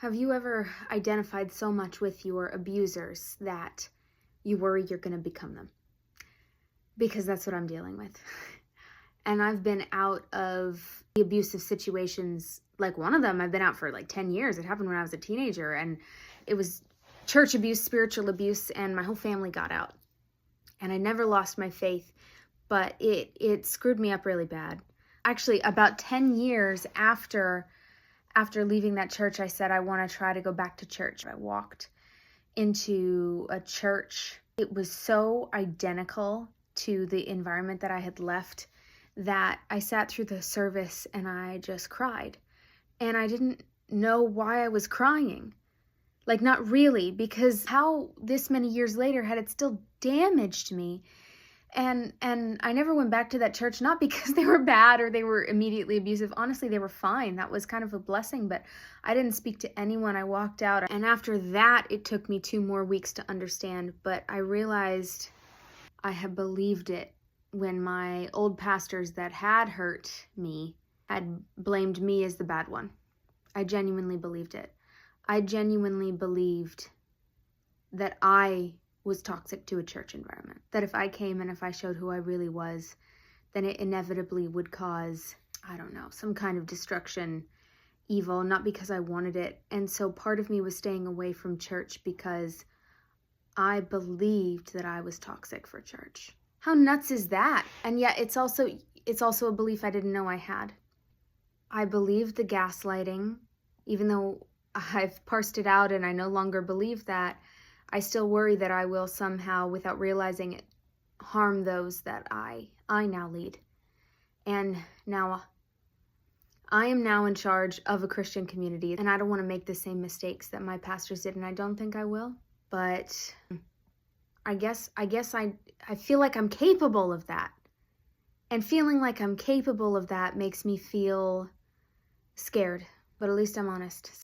Have you ever identified so much with your abusers that you worry you're going to become them? Because that's what I'm dealing with. And I've been out of the abusive situations. Like one of them, I've been out for like 10 years. It happened when I was a teenager, and it was church abuse, spiritual abuse, and my whole family got out. And I never lost my faith, but it screwed me up really bad. Actually, about 10 years after leaving that church, I said, I want to try to go back to church. I walked into a church. It was so identical to the environment that I had left that I sat through the service and I just cried. And I didn't know why I was crying. Like, not really, because how this many years later had it still damaged me. And I never went back to that church, not because they were bad or they were immediately abusive. Honestly, they were fine. That was kind of a blessing, but I didn't speak to anyone. I walked out, and after that, it took me 2 more weeks to understand, but I realized I had believed it when my old pastors that had hurt me had blamed me as the bad one. I genuinely believed it. I genuinely believed that I was toxic to a church environment. That if I came and if I showed who I really was, then it inevitably would cause, I don't know, some kind of destruction, evil, not because I wanted it. And so part of me was staying away from church because I believed that I was toxic for church. How nuts is that? And yet it's also a belief I didn't know I had. I believed the gaslighting, even though I've parsed it out and I no longer believe that. I still worry that I will somehow, without realizing it, harm those that I now lead. And now, I am now in charge of a Christian community, and I don't want to make the same mistakes that my pastors did, and I don't think I will. But I guess I feel like I'm capable of that. And feeling like I'm capable of that makes me feel scared, but at least I'm honest.